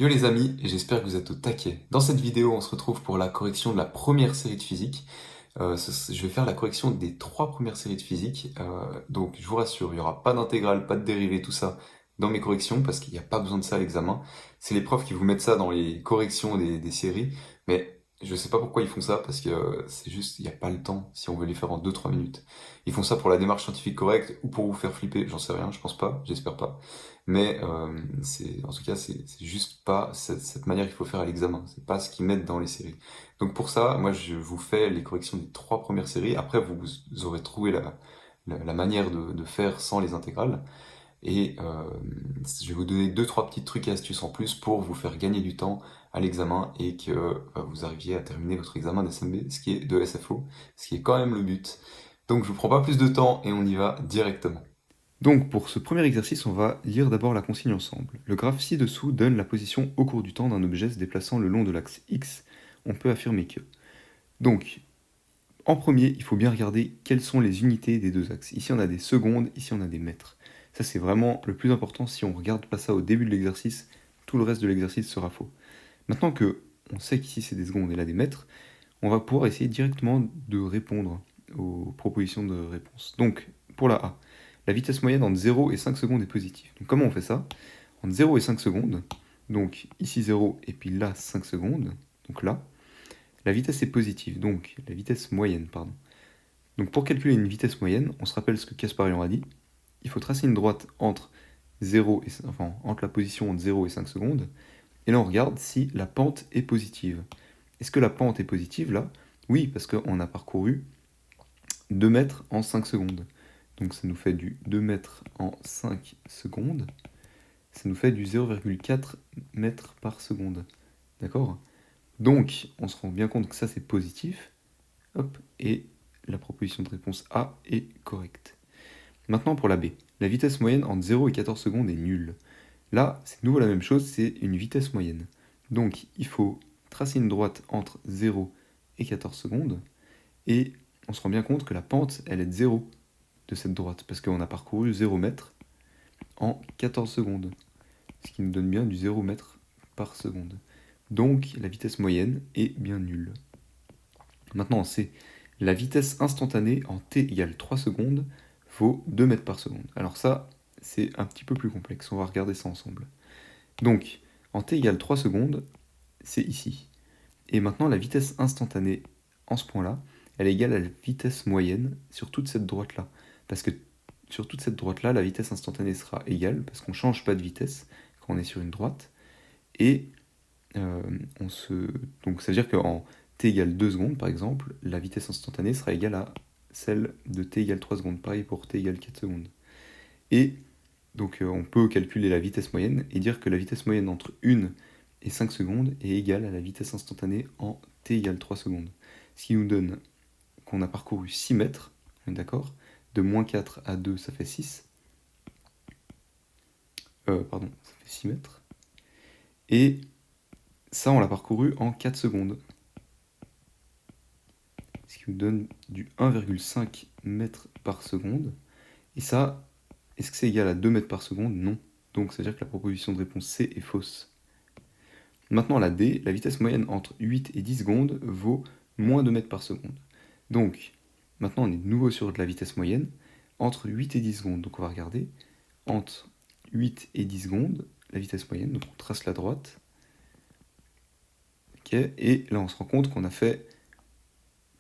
Yo les amis, et j'espère que vous êtes au taquet. Dans cette vidéo, on se retrouve pour la correction de la première série de physique. Je vais faire la correction des 3 premières séries de physique. Donc je vous rassure, il n'y aura pas d'intégrale, pas de dérivée, tout ça dans mes corrections, parce qu'il n'y a pas besoin de ça à l'examen. C'est les profs qui vous mettent ça dans les corrections des séries, mais je sais pas pourquoi ils font ça, parce que c'est juste, il n'y a pas le temps si on veut les faire en 2-3 minutes. Ils font ça pour la démarche scientifique correcte, ou pour vous faire flipper, j'en sais rien, je pense pas, j'espère pas. Mais en tout cas, c'est juste pas cette manière qu'il faut faire à l'examen. C'est pas ce qu'ils mettent dans les séries. Donc pour ça, moi, je vous fais les corrections des 3 premières séries. Après, vous aurez trouvé la manière de faire sans les intégrales. Et je vais vous donner 2-3 petits trucs et astuces en plus pour vous faire gagner du temps à l'examen et que vous arriviez à terminer votre examen d'SMB, ce qui est de SFO, ce qui est quand même le but. Donc je vous prends pas plus de temps et on y va directement. Donc pour ce premier exercice, on va lire d'abord la consigne ensemble. Le graphe ci-dessous donne la position au cours du temps d'un objet se déplaçant le long de l'axe X. On peut affirmer que. Donc, en premier, il faut bien regarder quelles sont les unités des deux axes. Ici, on a des secondes, ici, on a des mètres. Ça, c'est vraiment le plus important. Si on regarde pas ça au début de l'exercice, tout le reste de l'exercice sera faux. Maintenant que on sait qu'ici, c'est des secondes et là, des mètres, on va pouvoir essayer directement de répondre aux propositions de réponse. Donc, pour la A, la vitesse moyenne entre 0 et 5 secondes est positive. Donc, comment on fait ça? Entre 0 et 5 secondes, donc ici 0 et puis là 5 secondes, donc là, la vitesse est positive, donc la vitesse moyenne, pardon. Donc pour calculer une vitesse moyenne, on se rappelle ce que Kasparian a dit, il faut tracer une droite entre 0 et, enfin, entre la position entre 0 et 5 secondes, et là on regarde si la pente est positive. Est-ce que la pente est positive là? Oui, parce qu'on a parcouru 2 mètres en 5 secondes. Donc ça nous fait du 2 mètres en 5 secondes. Ça nous fait du 0,4 mètres par seconde. D'accord? Donc on se rend bien compte que ça c'est positif. Hop, et la proposition de réponse A est correcte. Maintenant pour la B. La vitesse moyenne entre 0 et 14 secondes est nulle. Là, c'est de nouveau la même chose, c'est une vitesse moyenne. Donc il faut tracer une droite entre 0 et 14 secondes, et on se rend bien compte que la pente, elle est de 0 de cette droite, parce qu'on a parcouru 0 mètre en 14 secondes, ce qui nous donne bien du 0 mètre par seconde. Donc la vitesse moyenne est bien nulle. Maintenant, c'est la vitesse instantanée en t égale 3 secondes vaut 2 mètres par seconde. Alors ça, c'est un petit peu plus complexe, on va regarder ça ensemble. Donc, en t égale 3 secondes, c'est ici. Et maintenant, la vitesse instantanée en ce point-là, elle est égale à la vitesse moyenne sur toute cette droite-là. Parce que sur toute cette droite-là, la vitesse instantanée sera égale, parce qu'on ne change pas de vitesse quand on est sur une droite. Et euh, donc ça veut dire qu'en t égale 2 secondes, par exemple, la vitesse instantanée sera égale à celle de t égale 3 secondes. Pareil pour t égale 4 secondes. Et donc on peut calculer la vitesse moyenne et dire que la vitesse moyenne entre 1 et 5 secondes est égale à la vitesse instantanée en t égale 3 secondes. Ce qui nous donne qu'on a parcouru 6 mètres, on est d'accord? De moins 4 à 2, ça fait 6. Pardon, ça fait 6 mètres. Et ça, on l'a parcouru en 4 secondes. Ce qui nous donne du 1,5 mètres par seconde. Et ça, est-ce que c'est égal à 2 mètres par seconde? Non. Donc, ça veut dire que la proposition de réponse C est fausse. Maintenant, la D, la vitesse moyenne entre 8 et 10 secondes vaut moins 2 mètres par seconde. Donc, maintenant, on est de nouveau sur de la vitesse moyenne entre 8 et 10 secondes. Donc, on va regarder entre 8 et 10 secondes, la vitesse moyenne. Donc, on trace la droite. Okay. Et là, on se rend compte qu'on a fait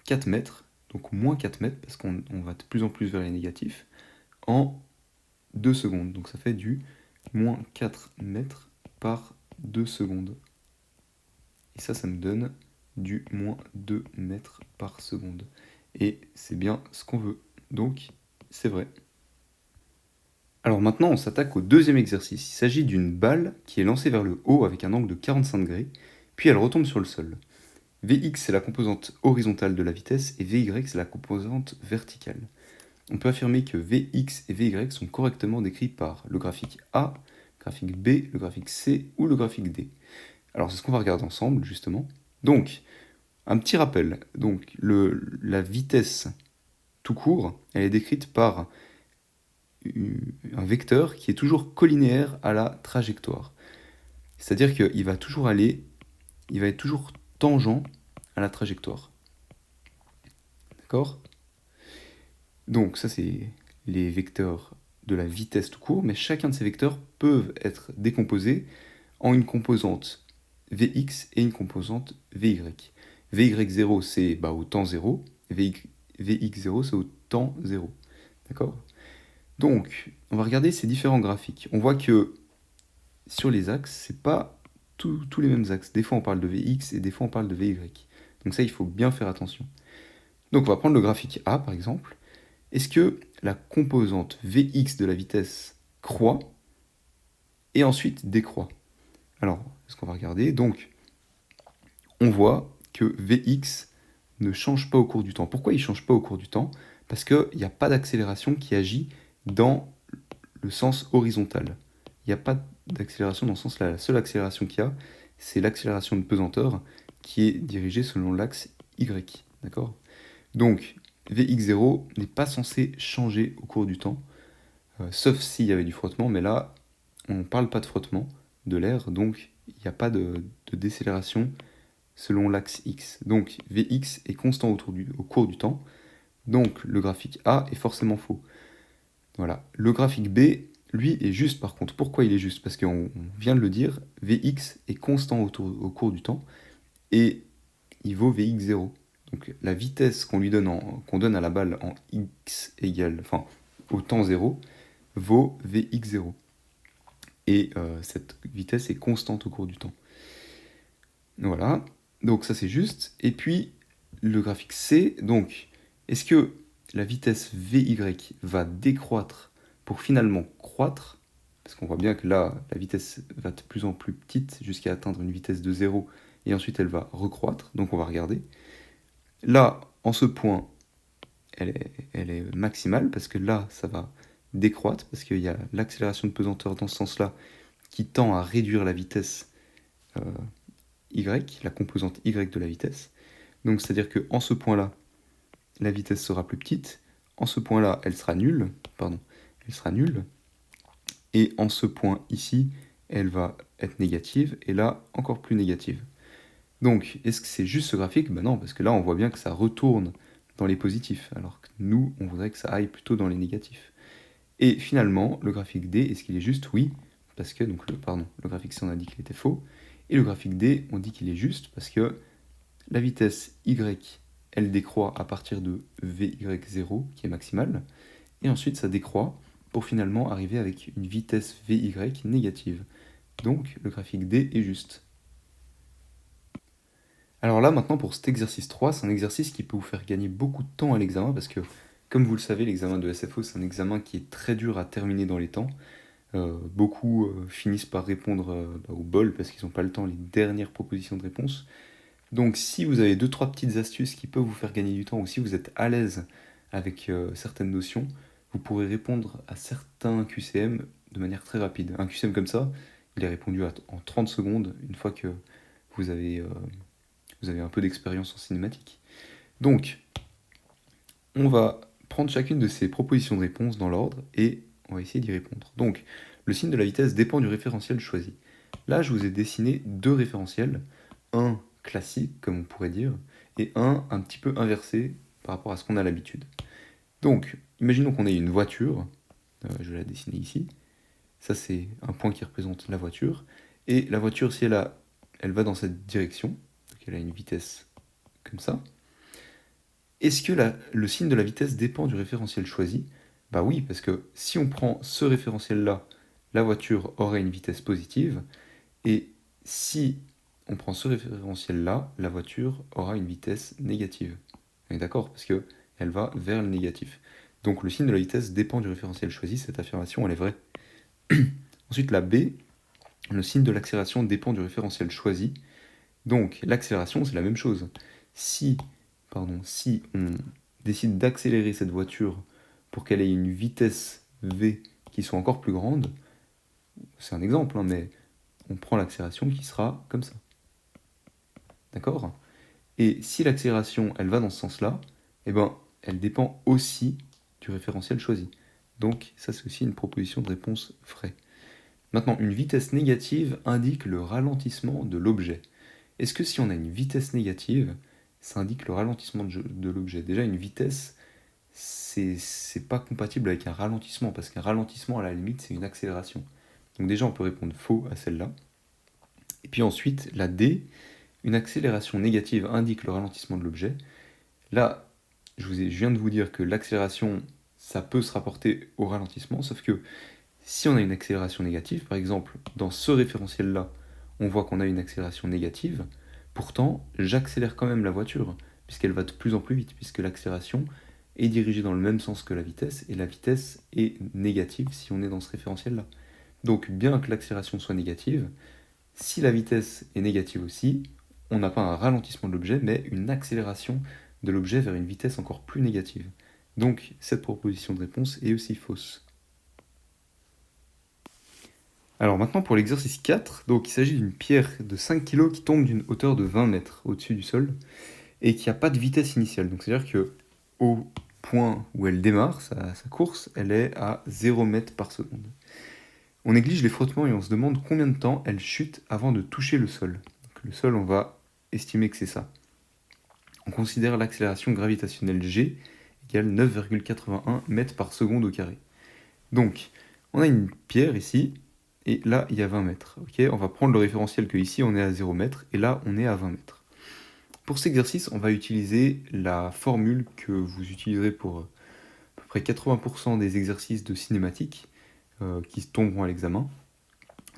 4 mètres, donc moins 4 mètres, parce qu'on va de plus en plus vers les négatifs, en 2 secondes. Donc, ça fait du moins 4 mètres par 2 secondes. Et ça nous donne du moins 2 mètres par seconde. Et c'est bien ce qu'on veut. Donc, c'est vrai. Alors maintenant, on s'attaque au deuxième exercice. Il s'agit d'une balle qui est lancée vers le haut avec un angle de 45 degrés, puis elle retombe sur le sol. Vx, c'est la composante horizontale de la vitesse, et Vy, c'est la composante verticale. On peut affirmer que Vx et Vy sont correctement décrits par le graphique A, le graphique B, le graphique C ou le graphique D. Alors c'est ce qu'on va regarder ensemble, justement. Donc, un petit rappel. Donc, la vitesse tout court, elle est décrite par un vecteur qui est toujours collinéaire à la trajectoire. C'est-à-dire qu'il va toujours il va être toujours tangent à la trajectoire. D'accord? Donc ça c'est les vecteurs de la vitesse tout court, mais chacun de ces vecteurs peuvent être décomposés en une composante Vx et une composante Vy. Vy0 c'est au temps 0, Vx0 c'est au temps 0. D'accord? Donc, on va regarder ces différents graphiques. On voit que sur les axes, c'est pas tous les mêmes axes. Des fois on parle de Vx et des fois on parle de Vy. Donc ça, il faut bien faire attention. Donc on va prendre le graphique A par exemple. Est-ce que la composante Vx de la vitesse croît et ensuite décroît? Alors, ce qu'on va regarder, donc, on voit que Vx ne change pas au cours du temps. Pourquoi il ne change pas au cours du temps? Parce qu'il n'y a pas d'accélération qui agit dans le sens horizontal. Il n'y a pas d'accélération dans ce sens-là. La seule accélération qu'il y a, c'est l'accélération de pesanteur qui est dirigée selon l'axe Y. D'accord? Donc, Vx0 n'est pas censé changer au cours du temps, sauf s'il y avait du frottement, mais là, on ne parle pas de frottement de l'air, donc il n'y a pas de décélération selon l'axe X. Donc Vx est constant au cours du temps, donc le graphique A est forcément faux. Voilà. Le graphique B, lui, est juste par contre. Pourquoi il est juste? Parce qu'on vient de le dire, Vx est constant au cours du temps, et il vaut Vx0. Donc la vitesse qu'on donne à la balle en x égale, au temps 0, vaut Vx0. Et cette vitesse est constante au cours du temps. Voilà, donc ça c'est juste. Et puis le graphique C, donc est-ce que la vitesse Vy va décroître pour finalement croître? Parce qu'on voit bien que là, la vitesse va de plus en plus petite jusqu'à atteindre une vitesse de 0, et ensuite elle va recroître, donc on va regarder. Là, en ce point, elle est maximale, parce que là, ça va décroître, parce qu'il y a l'accélération de pesanteur dans ce sens-là, qui tend à réduire la vitesse y, la composante y de la vitesse. Donc c'est-à-dire qu'en ce point-là, la vitesse sera plus petite, en ce point-là, elle sera nulle, et en ce point ici, elle va être négative, et là, encore plus négative. Donc, est-ce que c'est juste ce graphique? Ben non, parce que là, on voit bien que ça retourne dans les positifs, alors que nous, on voudrait que ça aille plutôt dans les négatifs. Et finalement, le graphique D, est-ce qu'il est juste? Oui, parce que, donc, le graphique C, on a dit qu'il était faux, et le graphique D, on dit qu'il est juste, parce que la vitesse Y, elle décroît à partir de Vy0, qui est maximale, et ensuite ça décroît pour finalement arriver avec une vitesse Vy négative. Donc, le graphique D est juste. Alors là, maintenant, pour cet exercice 3, c'est un exercice qui peut vous faire gagner beaucoup de temps à l'examen, parce que, comme vous le savez, l'examen de SFO, c'est un examen qui est très dur à terminer dans les temps. Beaucoup finissent par répondre au bol, parce qu'ils n'ont pas le temps, les dernières propositions de réponse. Donc si vous avez 2-3 petites astuces qui peuvent vous faire gagner du temps, ou si vous êtes à l'aise avec certaines notions, vous pourrez répondre à certains QCM de manière très rapide. Un QCM comme ça, il est répondu en 30 secondes, une fois que vous avez un peu d'expérience en cinématique. Donc, on va prendre chacune de ces propositions de réponse dans l'ordre, et on va essayer d'y répondre. Donc, le signe de la vitesse dépend du référentiel choisi. Là, je vous ai dessiné deux référentiels, un classique, comme on pourrait dire, et un petit peu inversé par rapport à ce qu'on a l'habitude. Donc, imaginons qu'on ait une voiture, je vais la dessiner ici, ça c'est un point qui représente la voiture, et la voiture, si elle va dans cette direction, donc elle a une vitesse comme ça, est-ce que le signe de la vitesse dépend du référentiel choisi? Bah oui, parce que si on prend ce référentiel-là, la voiture aurait une vitesse positive, et si on prend ce référentiel-là, la voiture aura une vitesse négative. On est d'accord? Parce qu'elle va vers le négatif. Donc le signe de la vitesse dépend du référentiel choisi, cette affirmation elle est vraie. Ensuite la B, le signe de l'accélération dépend du référentiel choisi. Donc l'accélération c'est la même chose. Si on décide d'accélérer cette voiture pour qu'elle ait une vitesse V qui soit encore plus grande, c'est un exemple, hein, mais on prend l'accélération qui sera comme ça. D'accord? Et si l'accélération, elle va dans ce sens-là, eh ben, elle dépend aussi du référentiel choisi. Donc ça, c'est aussi une proposition de réponse vraie. Maintenant, une vitesse négative indique le ralentissement de l'objet. Est-ce que si on a une vitesse négative, ça indique le ralentissement de l'objet? Déjà, une vitesse, c'est pas compatible avec un ralentissement, parce qu'un ralentissement, à la limite, c'est une accélération. Donc déjà, on peut répondre faux à celle-là. Et puis ensuite, la D, une accélération négative indique le ralentissement de l'objet. Là, je viens de vous dire que l'accélération, ça peut se rapporter au ralentissement, sauf que si on a une accélération négative, par exemple, dans ce référentiel-là, on voit qu'on a une accélération négative, pourtant, j'accélère quand même la voiture, puisqu'elle va de plus en plus vite, puisque l'accélération est dirigée dans le même sens que la vitesse, et la vitesse est négative si on est dans ce référentiel-là. Donc, bien que l'accélération soit négative, si la vitesse est négative aussi, on n'a pas un ralentissement de l'objet, mais une accélération de l'objet vers une vitesse encore plus négative. Donc, cette proposition de réponse est aussi fausse. Alors maintenant pour l'exercice 4, donc il s'agit d'une pierre de 5 kg qui tombe d'une hauteur de 20 mètres au-dessus du sol et qui n'a pas de vitesse initiale. Donc c'est-à-dire que au point où elle démarre sa course, elle est à 0 mètres par seconde. On néglige les frottements et on se demande combien de temps elle chute avant de toucher le sol. Donc le sol, on va estimer que c'est ça. On considère l'accélération gravitationnelle G égale 9,81 mètres par seconde au carré. Donc, on a une pierre ici, et là, il y a 20 mètres. Okay, on va prendre le référentiel que ici, on est à 0 mètres, et là, on est à 20 mètres. Pour cet exercice, on va utiliser la formule que vous utiliserez pour à peu près 80% des exercices de cinématique qui tomberont à l'examen.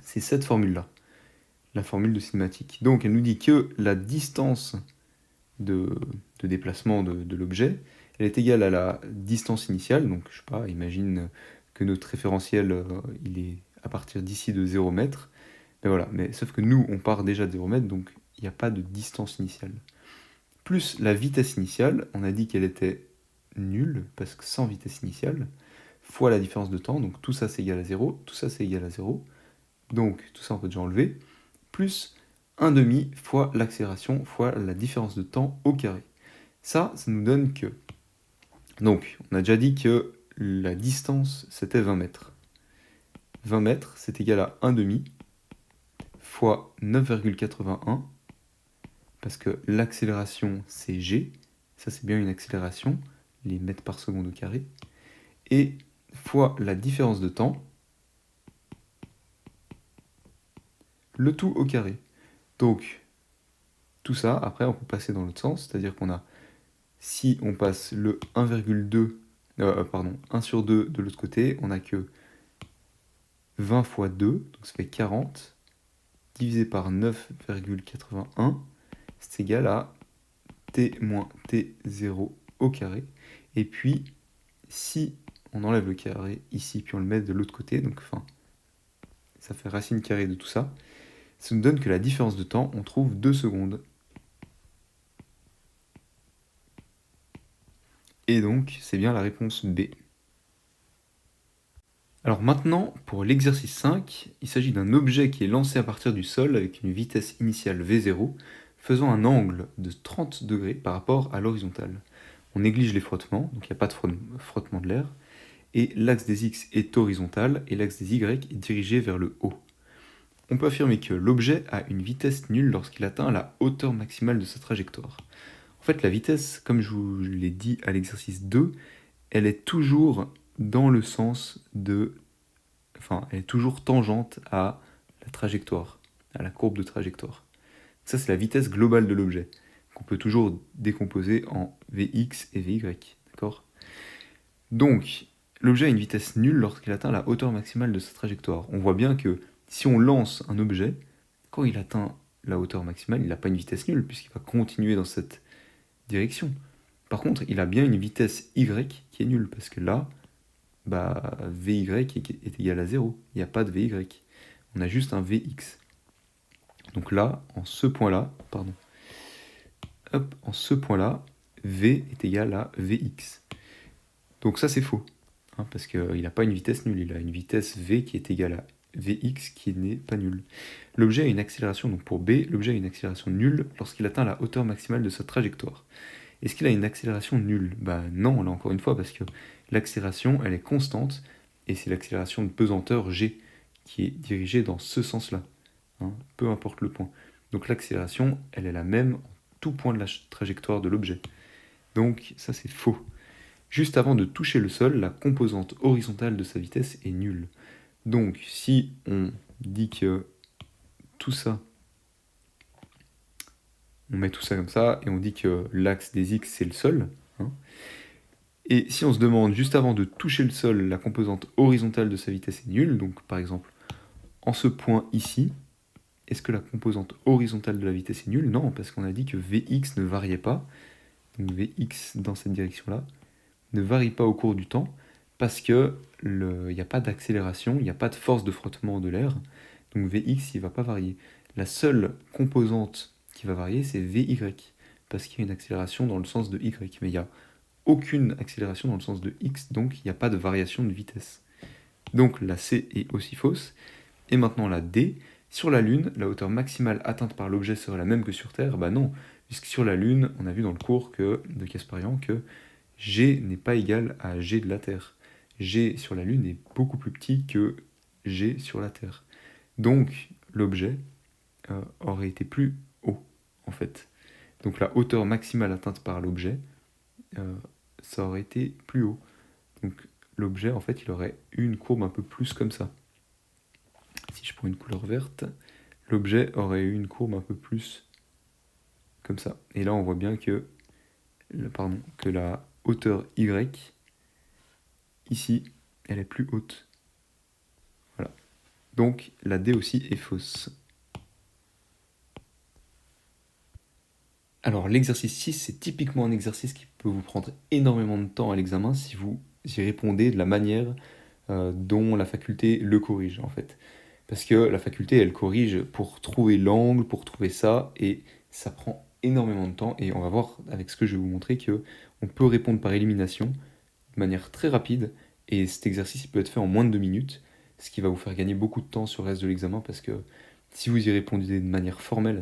C'est cette formule-là, la formule de cinématique. Donc, elle nous dit que la distance de déplacement de l'objet, elle est égale à la distance initiale. Donc, je sais pas, imagine que notre référentiel, il est à partir d'ici de 0 mètre. Mais voilà, mais sauf que nous, on part déjà de 0 mètre, donc il n'y a pas de distance initiale. Plus la vitesse initiale, on a dit qu'elle était nulle, parce que sans vitesse initiale, fois la différence de temps, donc tout ça c'est égal à 0, tout ça c'est égal à 0, donc tout ça on peut déjà enlever, plus 1/2 fois l'accélération fois la différence de temps au carré. Ça nous donne que... Donc, on a déjà dit que la distance, c'était 20 mètres. 20 mètres, c'est égal à 1/2 fois 9,81, parce que l'accélération, c'est g, ça c'est bien une accélération, les mètres par seconde au carré, et fois la différence de temps, le tout au carré. Donc, tout ça, après, on peut passer dans l'autre sens, c'est-à-dire qu'on a, si on passe le 1 sur 2 de l'autre côté, on n'a que 20 fois 2, donc ça fait 40, divisé par 9,81, c'est égal à t moins t0 au carré. Et puis, si on enlève le carré ici, puis on le met de l'autre côté, donc enfin, ça fait racine carrée de tout ça, ça nous donne que la différence de temps, on trouve 2 secondes. Et donc, c'est bien la réponse B. Alors maintenant, pour l'exercice 5, il s'agit d'un objet qui est lancé à partir du sol avec une vitesse initiale V0, faisant un angle de 30 degrés par rapport à l'horizontale. On néglige les frottements, donc il n'y a pas de frottement de l'air, et l'axe des X est horizontal et l'axe des Y est dirigé vers le haut. On peut affirmer que l'objet a une vitesse nulle lorsqu'il atteint la hauteur maximale de sa trajectoire. En fait, la vitesse, comme je vous l'ai dit à l'exercice 2, elle est toujours dans le sens de... Enfin, elle est toujours tangente à la trajectoire, à la courbe de trajectoire. Ça, c'est la vitesse globale de l'objet, qu'on peut toujours décomposer en Vx et Vy, d'accord ? Donc, l'objet a une vitesse nulle lorsqu'il atteint la hauteur maximale de sa trajectoire. On voit bien que si on lance un objet, quand il atteint la hauteur maximale, il n'a pas une vitesse nulle, puisqu'il va continuer dans cette direction. Par contre, il a bien une vitesse y qui est nulle, parce que là, Vy est égal à 0. Il n'y a pas de Vy. On a juste un Vx. Donc là, en ce point-là, V est égal à Vx. Donc ça, c'est faux, parce qu'il n'a pas une vitesse nulle. Il a une vitesse V qui est égale à Vx qui n'est pas nulle. L'objet a une accélération, donc pour B, l'objet a une accélération nulle lorsqu'il atteint la hauteur maximale de sa trajectoire. Est-ce qu'il a une accélération nulle ? Non, là encore une fois, parce que l'accélération, elle est constante, et c'est l'accélération de pesanteur G qui est dirigée dans ce sens-là, hein, peu importe le point. Donc l'accélération, elle est la même en tout point de la trajectoire de l'objet. Donc ça c'est faux. Juste avant de toucher le sol, la composante horizontale de sa vitesse est nulle. Donc si on dit que tout ça, on met tout ça comme ça, et on dit que l'axe des x c'est le sol, hein, et si on se demande juste avant de toucher le sol, la composante horizontale de sa vitesse est nulle, donc par exemple en ce point ici, est-ce que la composante horizontale de la vitesse est nulle? Non, parce qu'on a dit que Vx ne variait pas, donc Vx dans cette direction-là, ne varie pas au cours du temps, parce qu'il n'y a pas d'accélération, il n'y a pas de force de frottement de l'air, donc Vx il ne va pas varier. La seule composante qui va varier, c'est Vy, parce qu'il y a une accélération dans le sens de y, mais il n'y a aucune accélération dans le sens de x, donc il n'y a pas de variation de vitesse. Donc la C est aussi fausse. Et maintenant la D, sur la Lune, la hauteur maximale atteinte par l'objet serait la même que sur Terre? Bah non, puisque sur la Lune, on a vu dans le cours de Kasparian que G n'est pas égal à G de la Terre. G sur la Lune est beaucoup plus petit que G sur la Terre. Donc l'objet aurait été plus haut, en fait. Donc la hauteur maximale atteinte par l'objet, ça aurait été plus haut. Donc l'objet, en fait, il aurait eu une courbe un peu plus comme ça. Si je prends une couleur verte, l'objet aurait eu une courbe un peu plus comme ça. Et là, on voit bien que, que la hauteur y, ici, elle est plus haute. Voilà. Donc la D aussi est fausse. Alors l'exercice 6, c'est typiquement un exercice qui peut vous prendre énormément de temps à l'examen si vous y répondez de la manière dont la faculté le corrige en fait. Parce que la faculté, elle corrige pour trouver l'angle, pour trouver ça, et ça prend énormément de temps. Et on va voir avec ce que je vais vous montrer qu'on peut répondre par élimination de manière très rapide, et cet exercice il peut être fait en moins de 2 minutes, ce qui va vous faire gagner beaucoup de temps sur le reste de l'examen, parce que si vous y répondez de manière formelle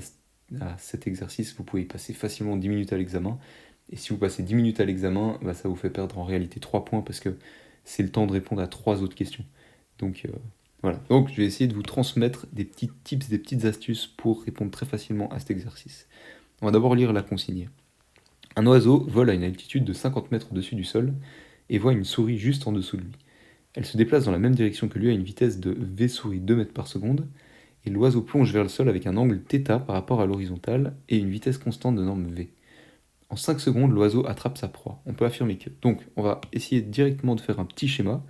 à cet exercice, vous pouvez y passer facilement 10 minutes à l'examen, et si vous passez 10 minutes à l'examen, bah, ça vous fait perdre en réalité 3 points, parce que c'est le temps de répondre à 3 autres questions. Donc voilà, donc je vais essayer de vous transmettre des petits tips, des petites astuces pour répondre très facilement à cet exercice. On va d'abord lire la consigne. Un oiseau vole à une altitude de 50 mètres au-dessus du sol et voit une souris juste en dessous de lui. Elle se déplace dans la même direction que lui à une vitesse de v souris 2 mètres par seconde, et l'oiseau plonge vers le sol avec un angle θ par rapport à l'horizontale et une vitesse constante de norme v. En 5 secondes, l'oiseau attrape sa proie. On peut affirmer que. Donc, on va essayer directement de faire un petit schéma.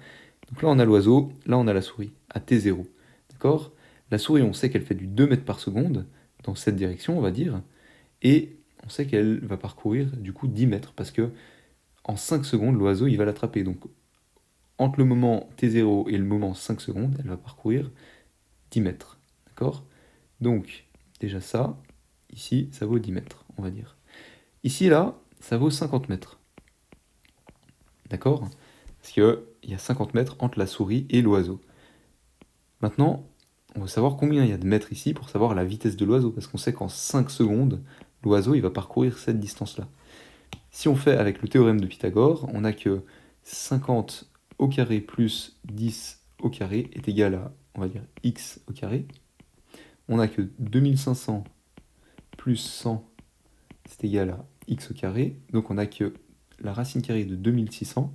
Donc là, on a l'oiseau, là, on a la souris, à t0. D'accord? La souris, on sait qu'elle fait du 2 mètres par seconde, dans cette direction, on va dire, et on sait qu'elle va parcourir, du coup, 10 mètres, parce que en 5 secondes, l'oiseau, il va l'attraper. Donc, entre le moment t0 et le moment 5 secondes, elle va parcourir 10 mètres. D'accord? Donc, déjà ça, ici, ça vaut 10 mètres, on va dire. Ici, là, ça vaut 50 mètres. D'accord? Parce qu'il y a 50 mètres entre la souris et l'oiseau. Maintenant, on va savoir combien il y a de mètres ici pour savoir la vitesse de l'oiseau, parce qu'on sait qu'en 5 secondes, l'oiseau, il va parcourir cette distance-là. Si on fait avec le théorème de Pythagore, on a que 50 au carré plus 10 au carré est égal à, on va dire, x au carré. On a que 2500 plus 100, c'est égal à x au carré. Donc on a que la racine carrée de 2600,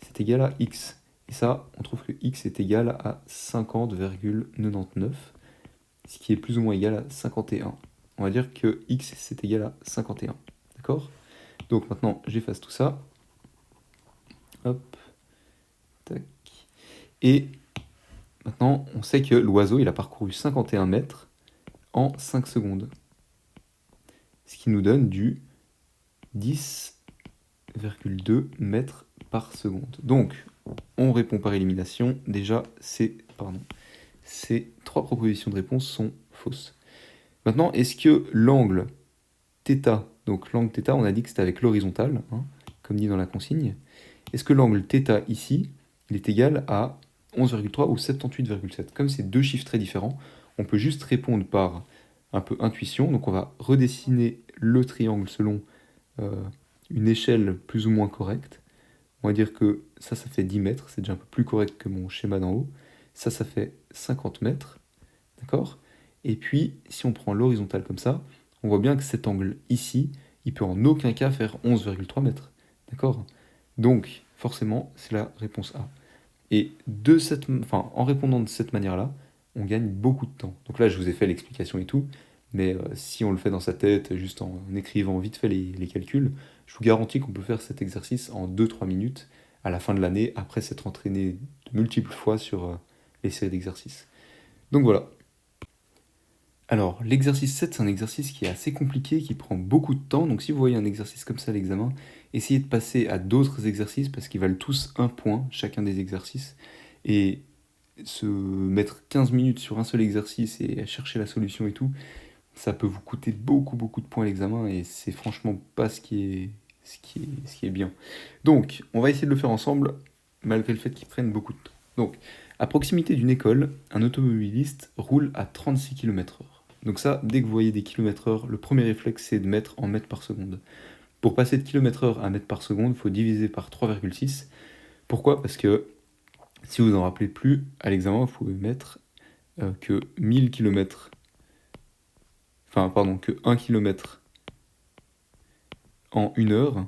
c'est égal à x. Et ça, on trouve que x est égal à 50,99, ce qui est plus ou moins égal à 51. On va dire que x, c'est égal à 51. D'accord? Donc maintenant, j'efface tout ça. Hop. Tac. Et maintenant, on sait que l'oiseau, il a parcouru 51 mètres en 5 secondes. Ce qui nous donne du 10,2 mètres par seconde. Donc, on répond par élimination. Déjà, ces 3 propositions de réponse sont fausses. Maintenant, est-ce que l'angle θ, donc l'angle θ, on a dit que c'était avec l'horizontale, hein, comme dit dans la consigne. Est-ce que l'angle θ ici, il est égal à 11,3 ou 78,7? Comme c'est deux chiffres très différents, on peut juste répondre par un peu intuition. Donc on va redessiner le triangle selon une échelle plus ou moins correcte. On va dire que ça fait 10 mètres, c'est déjà un peu plus correct que mon schéma d'en haut. Ça fait 50 mètres, d'accord? Et puis, si on prend l'horizontale comme ça, on voit bien que cet angle ici, il peut en aucun cas faire 11,3 mètres, d'accord? Donc, forcément, c'est la réponse A. Et en répondant de cette manière-là, on gagne beaucoup de temps. Donc là, je vous ai fait l'explication et tout, mais si on le fait dans sa tête, juste en écrivant vite fait les calculs, je vous garantis qu'on peut faire cet exercice en 2-3 minutes à la fin de l'année, après s'être entraîné de multiples fois sur les séries d'exercices. Donc voilà. Alors, l'exercice 7, c'est un exercice qui est assez compliqué, qui prend beaucoup de temps. Donc si vous voyez un exercice comme ça à l'examen, essayez de passer à d'autres exercices parce qu'ils valent tous un point, chacun des exercices. Et se mettre 15 minutes sur un seul exercice et chercher la solution et tout, ça peut vous coûter beaucoup beaucoup de points à l'examen et c'est franchement pas ce qui est bien. Donc, on va essayer de le faire ensemble malgré le fait qu'ils prennent beaucoup de temps. Donc, à proximité d'une école, un automobiliste roule à 36 km/h. Donc ça, dès que vous voyez des km/h, le premier réflexe c'est de mettre en mètres par seconde. Pour passer de km/h à mètres par seconde, il faut diviser par 3,6. Pourquoi? Parce que si vous en rappelez plus, à l'examen, vous pouvez mettre que 1000 km, enfin pardon, que 1 km en 1 heure,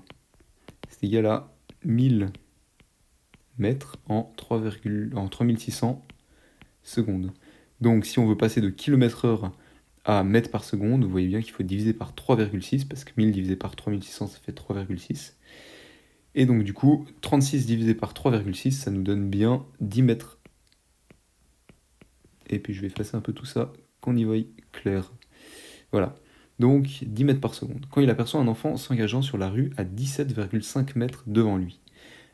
c'est égal à 1000 mètres en 3600 secondes. Donc si on veut passer de km/h à mètres par seconde, vous voyez bien qu'il faut diviser par 3,6, parce que 1000 divisé par 3600, ça fait 3,6. Et donc du coup, 36 divisé par 3,6, ça nous donne bien 10 mètres. Et puis je vais effacer un peu tout ça, qu'on y voie clair. Voilà. Donc 10 mètres par seconde. Quand il aperçoit un enfant s'engageant sur la rue à 17,5 mètres devant lui.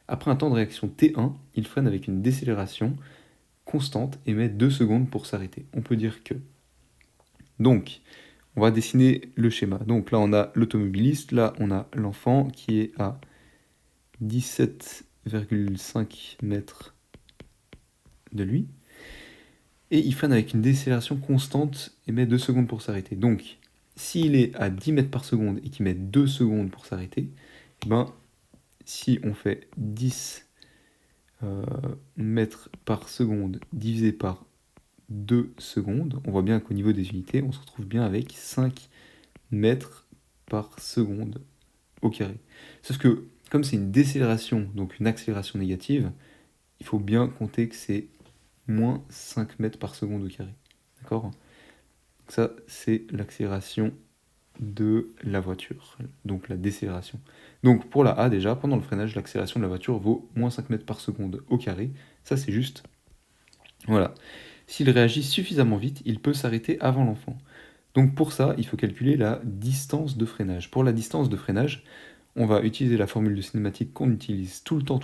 Après un temps de réaction T1, il freine avec une décélération constante et met 2 secondes pour s'arrêter. On peut dire que. Donc, on va dessiner le schéma. Donc là, on a l'automobiliste, là, on a l'enfant qui est à 17,5 mètres de lui. Et il freine avec une décélération constante et met 2 secondes pour s'arrêter. Donc, s'il est à 10 mètres par seconde et qu'il met 2 secondes pour s'arrêter, si on fait 10 mètres par seconde divisé par 2 secondes, on voit bien qu'au niveau des unités, on se retrouve bien avec 5 mètres par seconde au carré. Sauf que, comme c'est une décélération, donc une accélération négative, il faut bien compter que c'est moins 5 mètres par seconde au carré. D'accord? Ça, c'est l'accélération de la voiture, donc la décélération. Donc pour la A déjà, pendant le freinage, l'accélération de la voiture vaut moins 5 mètres par seconde au carré. Ça c'est juste. Voilà. S'il réagit suffisamment vite, il peut s'arrêter avant l'enfant. Donc pour ça, il faut calculer la distance de freinage. Pour la distance de freinage, on va utiliser la formule de cinématique qu'on utilise tout le temps,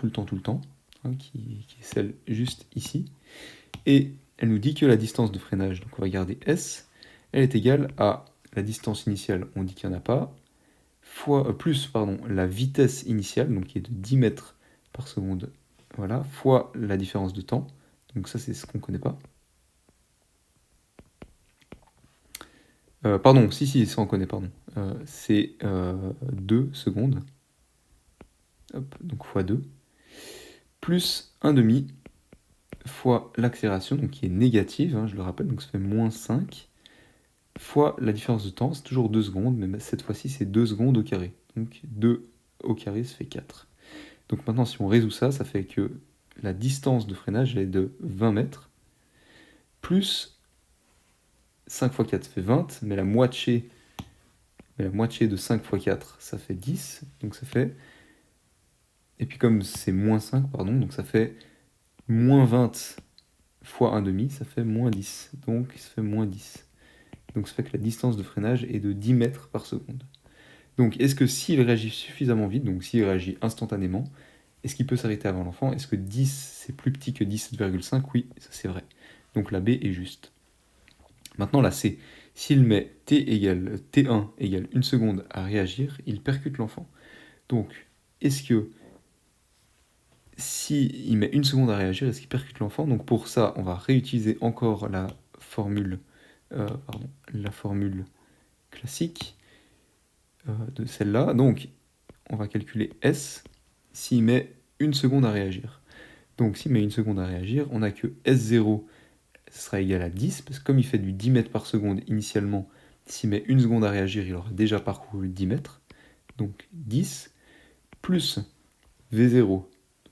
hein, qui est celle juste ici. Et elle nous dit que la distance de freinage, donc on va garder S, elle est égale à la distance initiale, on dit qu'il n'y en a pas, plus la vitesse initiale, donc qui est de 10 mètres par seconde, voilà, fois la différence de temps, donc ça c'est ce qu'on ne connaît pas. Si, ça on connaît, pardon. C'est 2 secondes, hop, donc fois 2, plus 1 demi, fois l'accélération, donc qui est négative, hein, je le rappelle, donc ça fait moins 5, fois la différence de temps, c'est toujours 2 secondes, mais cette fois-ci c'est 2 secondes au carré. Donc 2 au carré, ça fait 4. Donc maintenant si on résout ça, ça fait que la distance de freinage elle est de 20 mètres, plus 5 fois 4, ça fait 20, mais la moitié de 5 fois 4, ça fait 10, donc ça fait... Et puis comme c'est moins 5, pardon, donc ça fait moins 20 fois 1 demi, ça fait moins 10, donc ça fait moins 10. Donc ça fait que la distance de freinage est de 10 mètres par seconde. Donc est-ce que s'il réagit suffisamment vite, donc s'il réagit instantanément, est-ce qu'il peut s'arrêter avant l'enfant? Est-ce que 10 c'est plus petit que 17,5? Oui, ça c'est vrai. Donc la B est juste. Maintenant la C. S'il met T1 égale 1 seconde à réagir, il percute l'enfant. Donc est-ce que s'il met 1 seconde à réagir, est-ce qu'il percute l'enfant? Donc pour ça, on va réutiliser encore la formule classique de celle-là. Donc on va calculer S s'il met 1 seconde à réagir. Donc s'il met 1 seconde à réagir, on a que S0 sera égal à 10, parce que comme il fait du 10 mètres par seconde initialement, s'il met 1 seconde à réagir, il aura déjà parcouru 10 mètres. Donc 10 plus V0.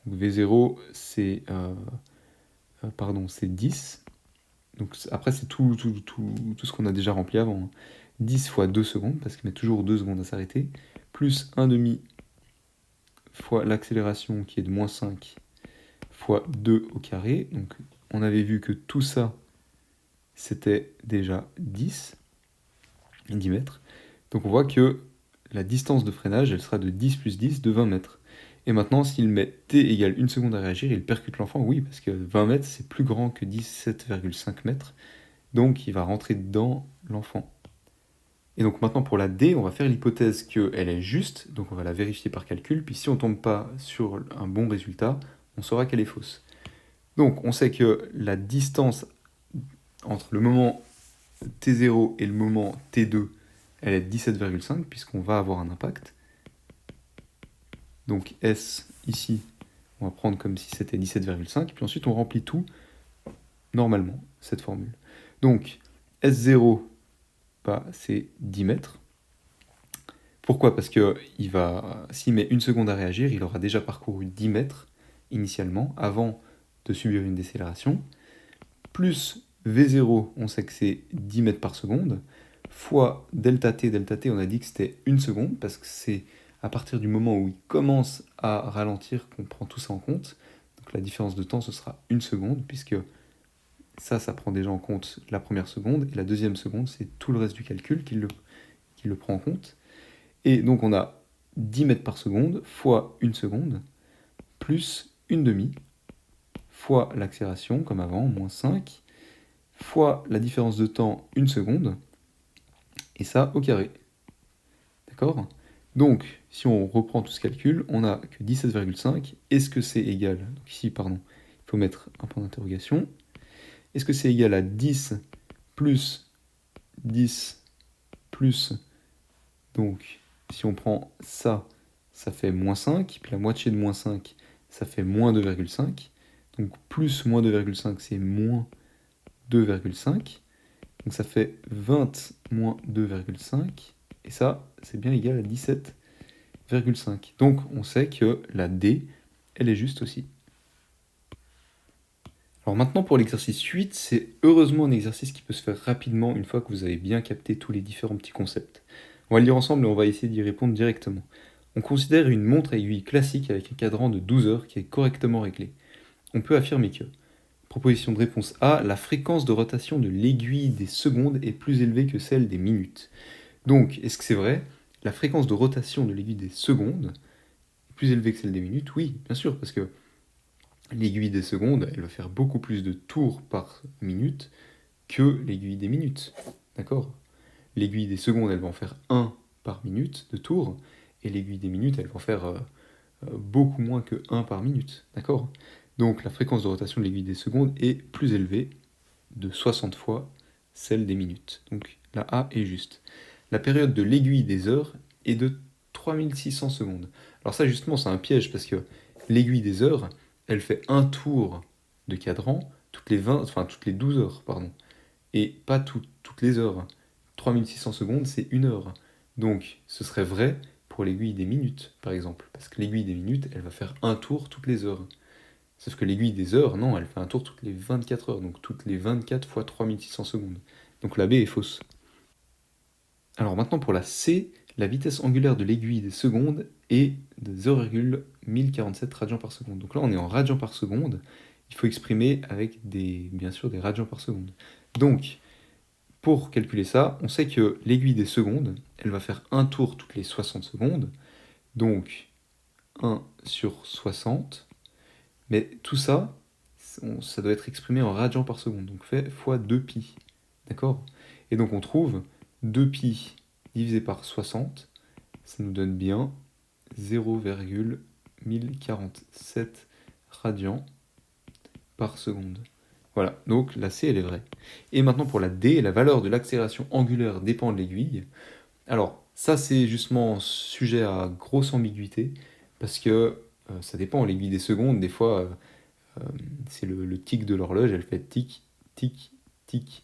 Donc V0, c'est c'est 10. Donc après, c'est tout ce qu'on a déjà rempli avant, hein. 10 fois 2 secondes, parce qu'il met toujours 2 secondes à s'arrêter, plus 1 demi fois l'accélération qui est de moins 5 fois 2 au carré. Donc on avait vu que tout ça, c'était déjà 10 mètres. Donc on voit que la distance de freinage, elle sera de 10 plus 10, de 20 mètres. Et maintenant, s'il met t égale 1 seconde à réagir, il percute l'enfant, oui, parce que 20 mètres, c'est plus grand que 17,5 mètres. Donc il va rentrer dans l'enfant. Et donc maintenant pour la D, on va faire l'hypothèse qu'elle est juste, donc on va la vérifier par calcul, puis si on ne tombe pas sur un bon résultat, on saura qu'elle est fausse. Donc on sait que la distance entre le moment T0 et le moment T2, elle est de 17,5, puisqu'on va avoir un impact. Donc S, ici, on va prendre comme si c'était 17,5, puis ensuite on remplit tout normalement, cette formule. Donc S0, bah, c'est 10 mètres. Pourquoi? Parce que s'il met 1 seconde à réagir, il aura déjà parcouru 10 mètres initialement, avant de subir une décélération, plus V0, on sait que c'est 10 mètres par seconde, fois delta t, on a dit que c'était 1 seconde, parce que c'est à partir du moment où il commence à ralentir qu'on prend tout ça en compte. Donc la différence de temps, ce sera 1 seconde, puisque ça prend déjà en compte la première seconde, et la deuxième seconde, c'est tout le reste du calcul qui le prend en compte. Et donc on a 10 mètres par seconde fois 1 seconde, plus 1 demi, fois l'accélération, comme avant, moins 5, fois la différence de temps, 1 seconde, et ça au carré. D'accord? Donc, si on reprend tout ce calcul, on a que 17,5. Est-ce que c'est égal, donc ici, pardon, il faut mettre un point d'interrogation. Est-ce que c'est égal à 10 plus 10 plus, donc, si on prend ça, ça fait moins 5, puis la moitié de moins 5, ça fait moins 2,5. Donc plus moins 2,5, c'est moins 2,5. Donc ça fait 20 moins 2,5. Et ça, c'est bien égal à 17,5. Donc on sait que la D, elle est juste aussi. Alors maintenant pour l'exercice 8, c'est heureusement un exercice qui peut se faire rapidement une fois que vous avez bien capté tous les différents petits concepts. On va le lire ensemble et on va essayer d'y répondre directement. On considère une montre à aiguille classique avec un cadran de 12 heures qui est correctement réglé. On peut affirmer que, proposition de réponse A, la fréquence de rotation de l'aiguille des secondes est plus élevée que celle des minutes. Donc, est-ce que c'est vrai? La fréquence de rotation de l'aiguille des secondes est plus élevée que celle des minutes? Oui, bien sûr, parce que l'aiguille des secondes, elle va faire beaucoup plus de tours par minute que l'aiguille des minutes. D'accord? L'aiguille des secondes, elle va en faire 1 par minute de tours, et l'aiguille des minutes, elle va en faire beaucoup moins que 1 par minute. D'accord? Donc la fréquence de rotation de l'aiguille des secondes est plus élevée de 60 fois celle des minutes. Donc la A est juste. La période de l'aiguille des heures est de 3600 secondes. Alors ça justement c'est un piège parce que l'aiguille des heures, elle fait un tour de cadran toutes les 12 heures, pardon. Et pas toutes les heures. 3600 secondes, c'est 1 heure. Donc ce serait vrai pour l'aiguille des minutes, par exemple. Parce que l'aiguille des minutes, elle va faire un tour toutes les heures. Sauf que l'aiguille des heures, non, elle fait un tour toutes les 24 heures. Donc toutes les 24 fois 3600 secondes. Donc la B est fausse. Alors maintenant pour la C, la vitesse angulaire de l'aiguille des secondes est de 0,1047 radians par seconde. Donc là on est en radians par seconde. Il faut exprimer avec bien sûr des radians par seconde. Donc pour calculer ça, on sait que l'aiguille des secondes, elle va faire un tour toutes les 60 secondes. Donc 1 sur 60. Mais tout ça, ça doit être exprimé en radians par seconde. Donc fait fois 2pi. D'accord? Et donc on trouve 2pi divisé par 60, ça nous donne bien 0,1047 radians par seconde. Voilà, donc la C elle est vraie. Et maintenant pour la D, la valeur de l'accélération angulaire dépend de l'aiguille. Alors ça c'est justement sujet à grosse ambiguïté, parce que ça dépend, l'aiguille des secondes, des fois c'est le tic de l'horloge, elle fait tic, tic, tic.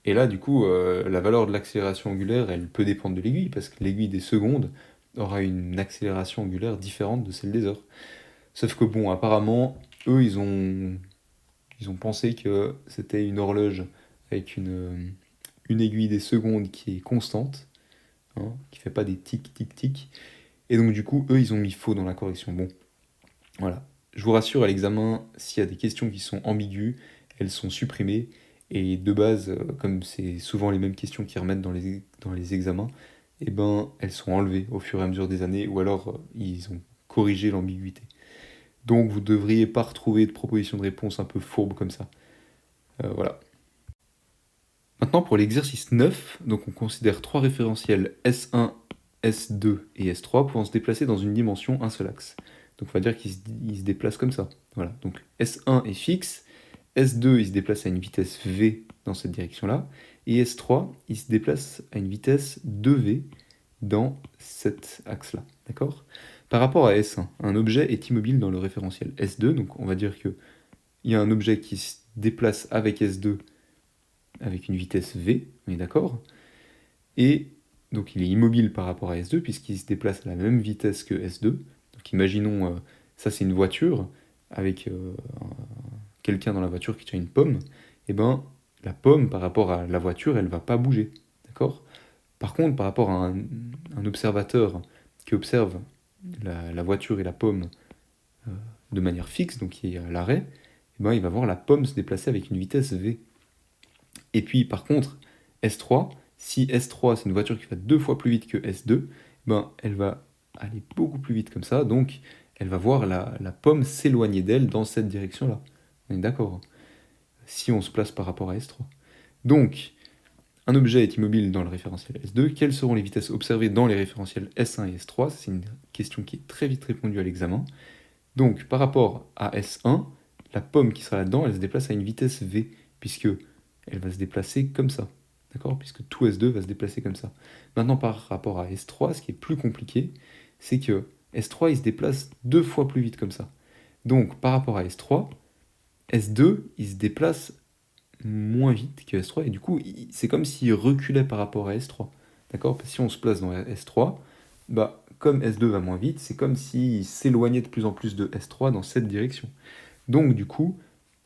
Et là, du coup, la valeur de l'accélération angulaire, elle peut dépendre de l'aiguille, parce que l'aiguille des secondes aura une accélération angulaire différente de celle des heures. Sauf que bon, apparemment, eux, ils ont pensé que c'était une horloge avec une aiguille des secondes qui est constante, hein, qui fait pas des tic, tic, tic. Et donc, du coup, eux, ils ont mis faux dans la correction. Bon, voilà. Je vous rassure, à l'examen, s'il y a des questions qui sont ambiguës, elles sont supprimées. Et de base, comme c'est souvent les mêmes questions qui remettent dans les examens, eh ben, elles sont enlevées au fur et à mesure des années, ou alors ils ont corrigé l'ambiguïté. Donc vous ne devriez pas retrouver de proposition de réponse un peu fourbe comme ça. Voilà. Maintenant pour l'exercice 9, donc on considère trois référentiels S1, S2 et S3 pouvant se déplacer dans une dimension, un seul axe. Donc on va dire qu'ils se déplacent comme ça. Voilà. Donc S1 est fixe, S2 il se déplace à une vitesse V dans cette direction-là, et S3 il se déplace à une vitesse 2V dans cet axe-là. D'accord ? Par rapport à S1, un objet est immobile dans le référentiel S2, donc on va dire qu'il y a un objet qui se déplace avec S2 avec une vitesse V, on est d'accord ? Et donc il est immobile par rapport à S2 puisqu'il se déplace à la même vitesse que S2. Donc imaginons, ça c'est une voiture avec quelqu'un dans la voiture qui tient une pomme. Et ben la pomme par rapport à la voiture, elle va pas bouger, d'accord ? Par contre, par rapport à un observateur qui observe la voiture et la pomme de manière fixe, donc qui est à l'arrêt, eh ben, il va voir la pomme se déplacer avec une vitesse V. Et puis par contre, S3, si S3 c'est une voiture qui va 2 fois plus vite que S2, ben, elle va aller beaucoup plus vite comme ça, donc elle va voir la pomme s'éloigner d'elle dans cette direction-là. On est d'accord, hein, si on se place par rapport à S3. Donc, un objet est immobile dans le référentiel S2. Quelles seront les vitesses observées dans les référentiels S1 et S3 ? C'est une question qui est très vite répondue à l'examen. Donc, par rapport à S1, la pomme qui sera là-dedans, elle se déplace à une vitesse V, puisque elle va se déplacer comme ça. D'accord ? Puisque tout S2 va se déplacer comme ça. Maintenant, par rapport à S3, ce qui est plus compliqué, c'est que S3, il se déplace 2 fois plus vite comme ça. Donc, par rapport à S3, S2, il se déplace moins vite que S3, et du coup, c'est comme s'il reculait par rapport à S3. D'accord ? Parce que si on se place dans S3, bah, comme S2 va moins vite, c'est comme s'il s'éloignait de plus en plus de S3 dans cette direction. Donc, du coup,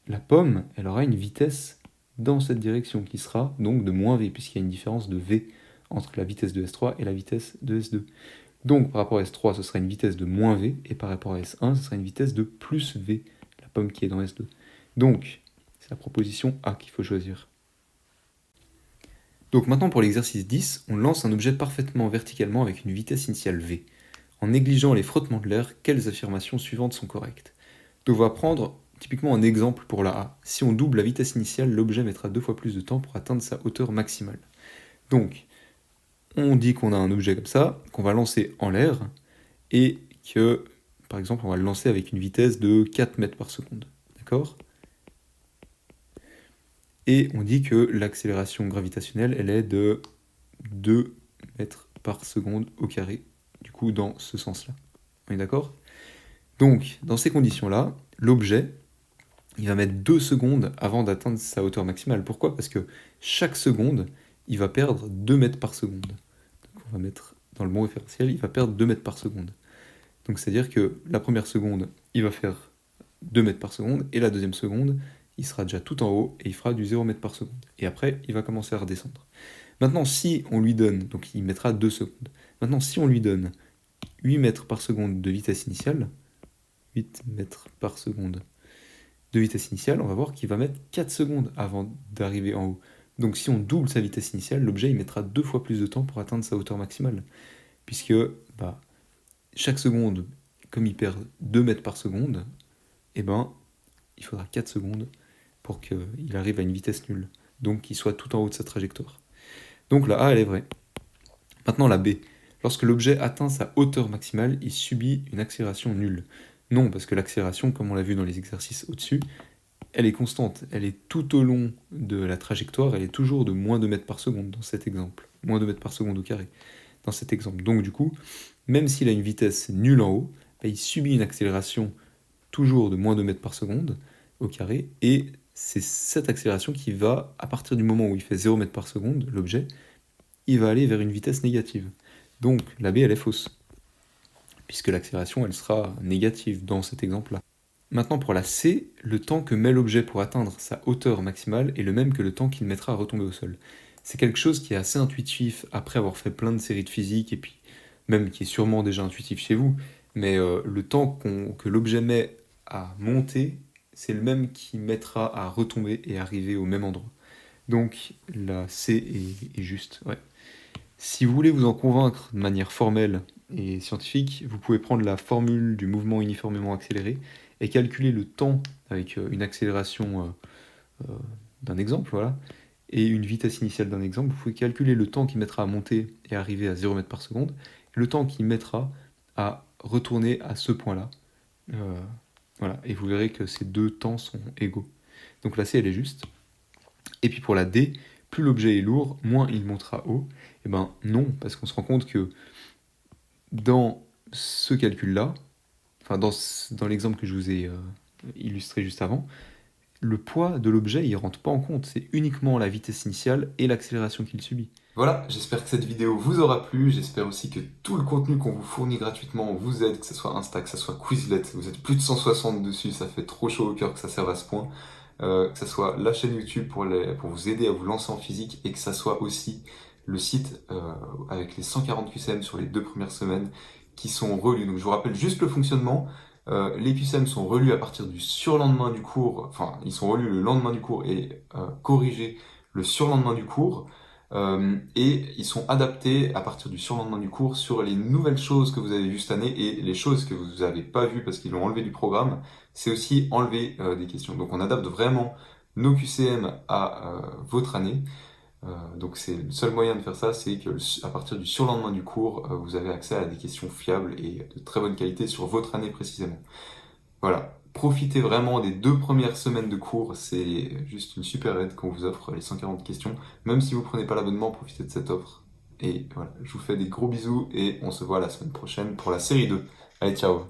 la pomme, elle aura une vitesse dans cette direction, qui sera donc de moins V, puisqu'il y a une différence de V entre la vitesse de S3 et la vitesse de S2. Donc, par rapport à S3, ce sera une vitesse de moins V, et par rapport à S1, ce sera une vitesse de plus V, la pomme qui est dans S2. Donc, c'est la proposition A qu'il faut choisir. Donc maintenant pour l'exercice 10, on lance un objet parfaitement verticalement avec une vitesse initiale V. En négligeant les frottements de l'air, quelles affirmations suivantes sont correctes ? Donc on va prendre typiquement un exemple pour la A. Si on double la vitesse initiale, l'objet mettra 2 fois plus de temps pour atteindre sa hauteur maximale. Donc, on dit qu'on a un objet comme ça, qu'on va lancer en l'air, et que, par exemple, on va le lancer avec une vitesse de 4 mètres par seconde. D'accord ? Et on dit que l'accélération gravitationnelle, elle est de 2 mètres par seconde au carré, du coup dans ce sens-là. On est d'accord ? Donc, dans ces conditions-là, l'objet, il va mettre 2 secondes avant d'atteindre sa hauteur maximale. Pourquoi ? Parce que chaque seconde, il va perdre 2 mètres par seconde. Donc on va mettre dans le bon référentiel, il va perdre 2 mètres par seconde. Donc c'est-à-dire que la première seconde, il va faire 2 mètres par seconde, et la deuxième seconde, il sera déjà tout en haut, et il fera du 0 mètre par seconde. Et après, il va commencer à redescendre. Maintenant, si on lui donne, donc il mettra 2 secondes. Maintenant, si on lui donne 8 mètres par seconde de vitesse initiale, 8 mètres par seconde de vitesse initiale, on va voir qu'il va mettre 4 secondes avant d'arriver en haut. Donc si on double sa vitesse initiale, l'objet il mettra 2 fois plus de temps pour atteindre sa hauteur maximale. Puisque chaque seconde, comme il perd 2 mètres par seconde, il faudra 4 secondes pour qu'il arrive à une vitesse nulle. Donc qu'il soit tout en haut de sa trajectoire. Donc la A, elle est vraie. Maintenant la B. Lorsque l'objet atteint sa hauteur maximale, il subit une accélération nulle. Non, parce que l'accélération, comme on l'a vu dans les exercices au-dessus, elle est constante. Elle est tout au long de la trajectoire, elle est toujours de moins 2 mètres par seconde dans cet exemple. Moins 2 mètres par seconde au carré dans cet exemple. Donc du coup, même s'il a une vitesse nulle en haut, il subit une accélération toujours de moins 2 mètres par seconde au carré, et c'est cette accélération qui va, à partir du moment où il fait 0 mètres par seconde, l'objet, il va aller vers une vitesse négative. Donc la B, elle est fausse, puisque l'accélération, elle sera négative dans cet exemple-là. Maintenant, pour la C, le temps que met l'objet pour atteindre sa hauteur maximale est le même que le temps qu'il mettra à retomber au sol. C'est quelque chose qui est assez intuitif après avoir fait plein de séries de physique, et puis même qui est sûrement déjà intuitif chez vous, mais le temps que l'objet met à monter, c'est le même qu'il mettra à retomber et arriver au même endroit. Donc la C est juste, ouais. Si vous voulez vous en convaincre de manière formelle et scientifique, vous pouvez prendre la formule du mouvement uniformément accéléré et calculer le temps avec une accélération euh, d'un exemple, voilà, et une vitesse initiale d'un exemple. Vous pouvez calculer le temps qu'il mettra à monter et arriver à 0 mètres par seconde, et le temps qu'il mettra à retourner à ce point-là. Euh, voilà, et vous verrez que ces deux temps sont égaux. Donc la C, elle est juste. Et puis pour la D, plus l'objet est lourd, moins il montera haut. Eh ben non, parce qu'on se rend compte que dans ce calcul-là, enfin dans l'exemple que je vous ai illustré juste avant, le poids de l'objet, il rentre pas en compte. C'est uniquement la vitesse initiale et l'accélération qu'il subit. Voilà, j'espère que cette vidéo vous aura plu, j'espère aussi que tout le contenu qu'on vous fournit gratuitement vous aide, que ce soit Insta, que ce soit Quizlet, vous êtes plus de 160 dessus, ça fait trop chaud au cœur que ça serve à ce point, que ce soit la chaîne YouTube pour vous aider à vous lancer en physique, et que ça soit aussi le site avec les 140 QCM sur les 2 premières semaines qui sont relus. Donc je vous rappelle juste le fonctionnement. Les QCM sont relus à partir du surlendemain du cours, enfin ils sont relus le lendemain du cours et corrigés le surlendemain du cours. Et ils sont adaptés à partir du surlendemain du cours sur les nouvelles choses que vous avez vues cette année, et les choses que vous n'avez pas vues parce qu'ils l'ont enlevé du programme, c'est aussi enlever des questions. Donc on adapte vraiment nos QCM à votre année. Donc c'est le seul moyen de faire ça, c'est que à partir du surlendemain du cours, vous avez accès à des questions fiables et de très bonne qualité sur votre année précisément. Voilà, profitez vraiment des 2 premières semaines de cours, c'est juste une super aide qu'on vous offre, les 140 questions. Même si vous prenez pas l'abonnement, profitez de cette offre. Et voilà, je vous fais des gros bisous et on se voit la semaine prochaine pour la série 2. Allez, ciao!